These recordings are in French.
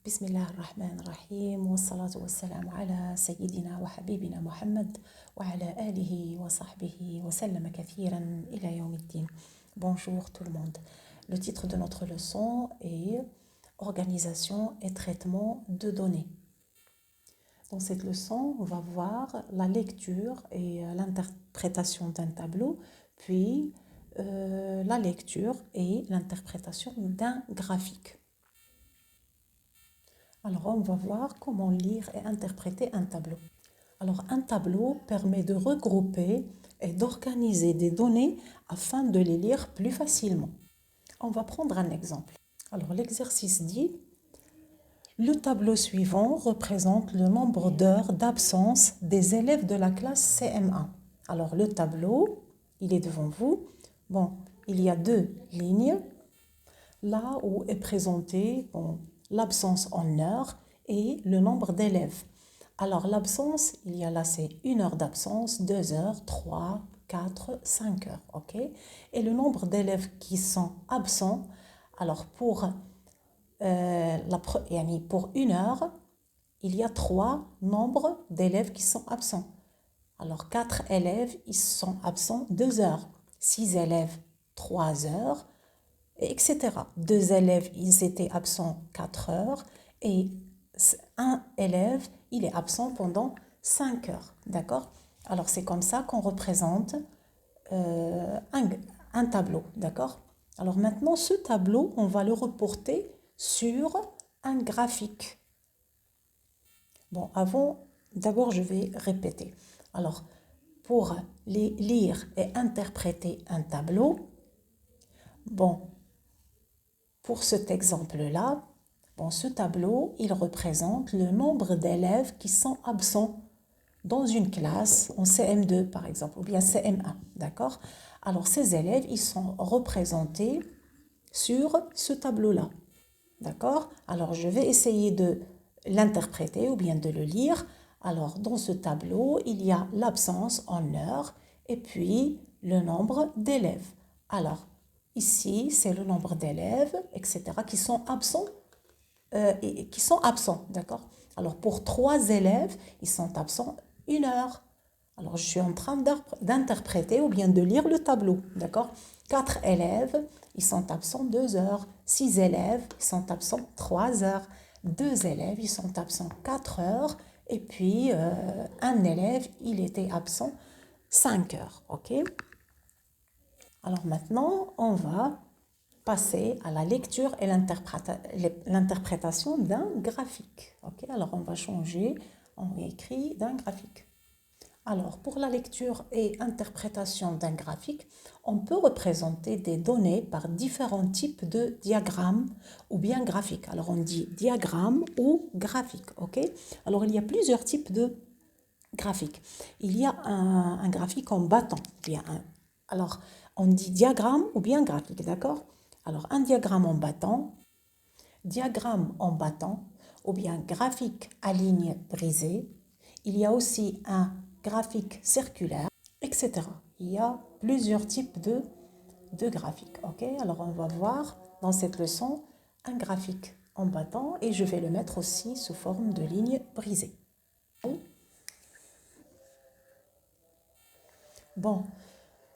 بسم الله الرحمن الرحيم والصلاة والسلام على سيدنا وحبيبنا محمد وعلى آله وصحبه وسلم كثيرا إلى يوم الدين. Bonjour tout le monde. Le titre de notre leçon est Organisation et traitement de données. Dans cette leçon, on va voir la lecture et l'interprétation d'un tableau, puis la lecture et l'interprétation d'un graphique. Alors, on va voir comment lire et interpréter un tableau. Alors, un tableau permet de regrouper et d'organiser des données afin de les lire plus facilement. On va prendre un exemple. Alors, l'exercice dit « Le tableau suivant représente le nombre d'heures d'absence des élèves de la classe CM1. » Alors, le tableau, il est devant vous. Bon, il y a deux lignes. Là où est présenté l'absence en heures et le nombre d'élèves. Alors l'absence, il y a là c'est 1 heure d'absence, 2 heures, 3, 4, 5 heures. Ok. Et le nombre d'élèves qui sont absents, alors pour 1 heure, il y a 3 nombres d'élèves qui sont absents. Alors 4 élèves, ils sont absents 2 heures. 6 élèves, 3 heures. Etc. 2 élèves, ils étaient absents 4 heures et un élève, il est absent pendant 5 heures. D'accord? Alors, c'est comme ça qu'on représente un tableau. D'accord? Alors, maintenant, ce tableau, on va le reporter sur un graphique. Bon, d'abord, je vais répéter. Alors, pour lire et interpréter un tableau, bon, pour cet exemple-là, ce tableau, il représente le nombre d'élèves qui sont absents dans une classe en CM2 par exemple, ou bien CM1, d'accord? Alors ces élèves, ils sont représentés sur ce tableau-là, d'accord? Alors je vais essayer de l'interpréter ou bien de le lire. Alors dans ce tableau, il y a l'absence en heures et puis le nombre d'élèves. Alors ici, c'est le nombre d'élèves, etc., qui sont absents, d'accord? Alors, pour 3 élèves, ils sont absents 1 heure. Alors, je suis en train d'interpréter ou bien de lire le tableau, d'accord? 4 élèves, ils sont absents 2 heures. 6 élèves, ils sont absents 3 heures. 2 élèves, ils sont absents 4 heures. Et puis, un élève, il était absent 5 heures, ok? Alors maintenant, on va passer à la lecture et l'interprétation d'un graphique. Okay? Alors on va changer, on va écrire d'un graphique. Alors pour la lecture et interprétation d'un graphique, on peut représenter des données par différents types de diagrammes ou bien graphiques. Alors on dit diagramme ou graphique. Okay? Alors il y a plusieurs types de graphiques. Il y a un graphique en bâton. Alors on dit diagramme ou bien graphique, d'accord? Alors, un diagramme en bâton ou bien graphique à ligne brisée. Il y a aussi un graphique circulaire, etc. Il y a plusieurs types de graphiques. Ok, alors on va voir dans cette leçon un graphique en bâton et je vais le mettre aussi sous forme de ligne brisée. Bon,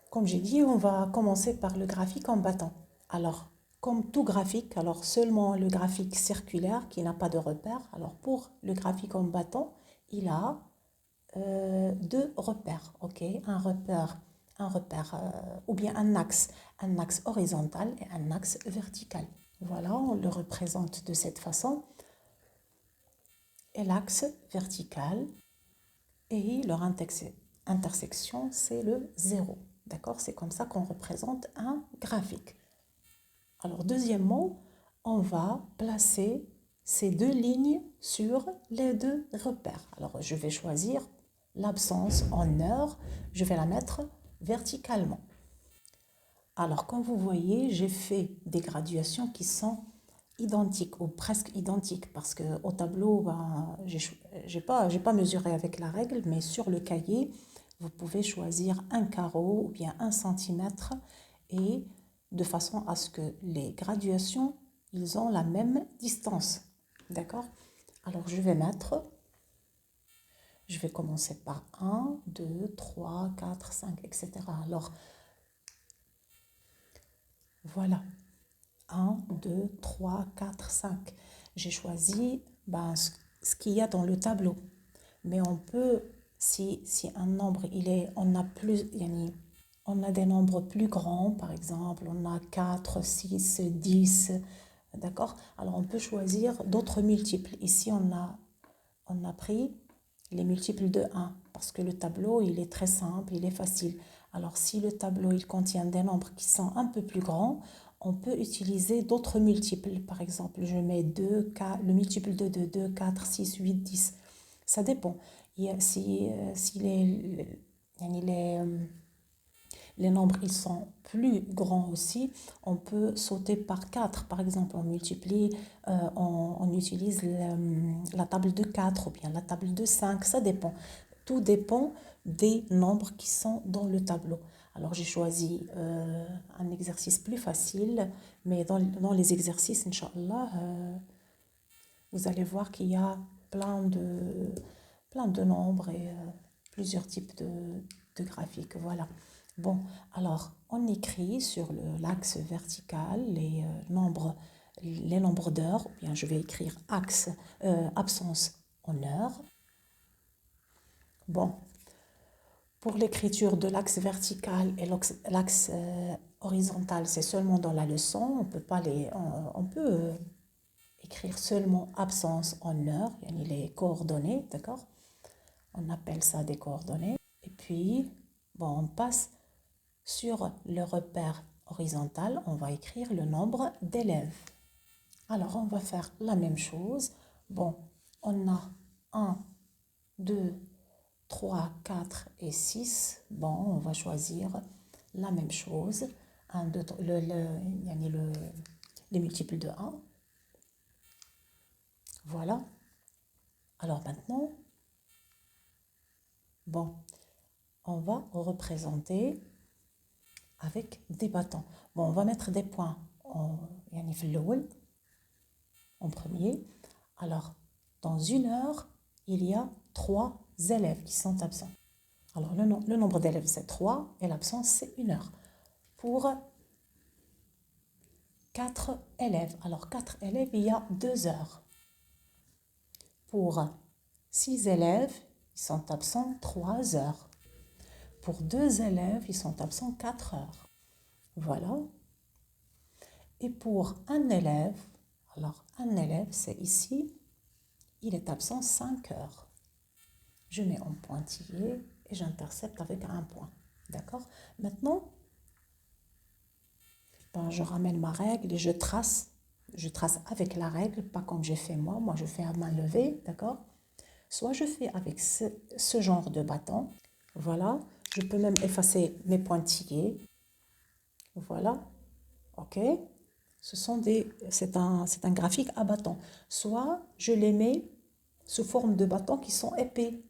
comme j'ai dit, on va commencer par le graphique en bâton. Alors, comme tout graphique, alors seulement le graphique circulaire qui n'a pas de repère. Alors, pour le graphique en bâton, il a 2 repères, ok? Un repère ou bien un axe horizontal et un axe vertical. Voilà, on le représente de cette façon. Et l'axe vertical et leur intersection, c'est le 0. D'accord? C'est comme ça qu'on représente un graphique. Alors, deuxièmement, on va placer ces 2 lignes sur les 2 repères. Alors, je vais choisir l'absence en heures. Je vais la mettre verticalement. Alors, comme vous voyez, j'ai fait des graduations qui sont identiques ou presque identiques parce qu'au tableau, j'ai pas mesuré avec la règle, mais sur le cahier, vous pouvez choisir un carreau ou bien 1 centimètre et de façon à ce que les graduations, ils ont la même distance. D'accord? Alors, je vais commencer par 1, 2, 3, 4, 5, etc. Alors, voilà. 1, 2, 3, 4, 5. J'ai choisi ben, ce qu'il y a dans le tableau. Mais on peut, si un nombre, on a plus, on a des nombres plus grands, par exemple, on a 4, 6, 10, d'accord? Alors on peut choisir d'autres multiples. Ici, on a pris les multiples de 1 parce que le tableau, il est très simple, il est facile. Alors si le tableau, il contient des nombres qui sont un peu plus grands, on peut utiliser d'autres multiples. Par exemple, je mets 2, 4, le multiple de 2, 2, 4, 6, 8, 10. Ça dépend. Si les nombres ils sont plus grands aussi, on peut sauter par 4. Par exemple, on multiplie, on utilise la table de 4 ou bien la table de 5. Ça dépend. Tout dépend des nombres qui sont dans le tableau. Alors j'ai choisi un exercice plus facile, mais dans les exercices, Inch'Allah, vous allez voir qu'il y a plein de nombres et plusieurs types de graphiques. Voilà. Bon, alors on écrit sur l'axe vertical les nombres d'heures, ou bien je vais écrire absence en heures. Bon, pour l'écriture de l'axe vertical et l'axe horizontal, c'est seulement dans la leçon. On peut pas on peut écrire seulement absence en heures, les coordonnées, d'accord? On appelle ça des coordonnées. Et puis, bon, on passe sur le repère horizontal, on va écrire le nombre d'élèves. Alors, on va faire la même chose. Bon, on a 1, 2, 3, 4 et 6. Bon, on va choisir la même chose. 1, 2, les multiples de 1. Voilà. Alors maintenant, bon, on va représenter avec des bâtons. Bon, on va mettre des points en premier. Alors, dans une heure, il y a 3 élèves qui sont absents. Alors, le nombre d'élèves, c'est 3 et l'absence, c'est 1 heure. Pour 4 élèves, alors 4 élèves, il y a 2 heures. Pour 6 élèves, ils sont absents 3 heures. Pour 2 élèves, ils sont absents 4 heures. Voilà. Et pour un élève, alors un élève, c'est ici, il est absent 5 heures. Je mets en pointillé et j'intercepte avec un point. D'accord? Maintenant, ben, je ramène ma règle et je trace. Je trace avec la règle, pas comme j'ai fait moi. Moi, je fais à main levée, d'accord? Soit je fais avec ce genre de bâton. Voilà. Je peux même effacer mes pointillés. Voilà. OK? C'est un graphique à bâton. Soit je les mets sous forme de bâtons qui sont épais.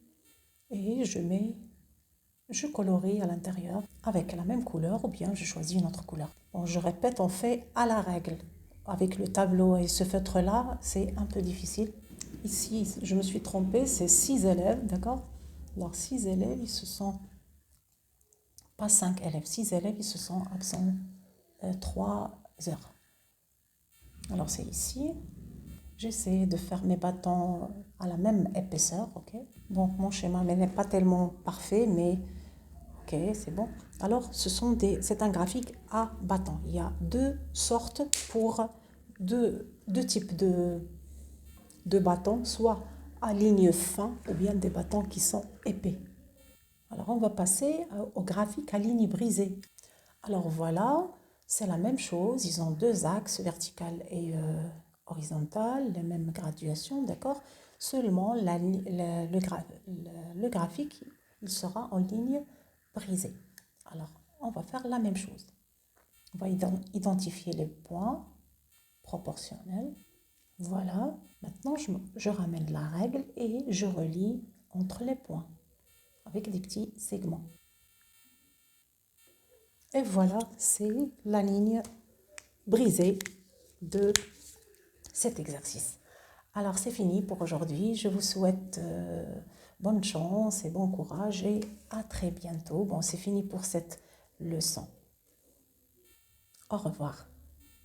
Et je colorie à l'intérieur avec la même couleur ou bien je choisis une autre couleur. Bon, je répète, on fait à la règle. Avec le tableau et ce feutre-là, c'est un peu difficile. Ici, je me suis trompée, c'est 6 élèves, d'accord? Alors 6 élèves, ils se sont... Pas 5 élèves, 6 élèves, ils se sont absents 3 heures. Alors c'est ici. J'essaie de faire mes bâtons à la même épaisseur, ok? Bon, mon schéma n'est pas tellement parfait, mais ok, c'est bon. Alors, c'est un graphique à bâtons. Il y a deux sortes pour deux types de bâtons, soit à ligne fin ou bien des bâtons qui sont épais. Alors, on va passer au graphique à ligne brisée. Alors voilà, c'est la même chose. Ils ont deux axes, vertical et horizontal, les mêmes graduations, d'accord? Seulement, le graphique, il sera en ligne brisée. Alors, on va faire la même chose. On va identifier les points proportionnels. Voilà. Maintenant, je ramène la règle et je relie entre les points avec des petits segments. Et voilà, c'est la ligne brisée de cet exercice. Alors c'est fini pour aujourd'hui. Je vous souhaite bonne chance et bon courage et à très bientôt. Bon, c'est fini pour cette leçon. Au revoir.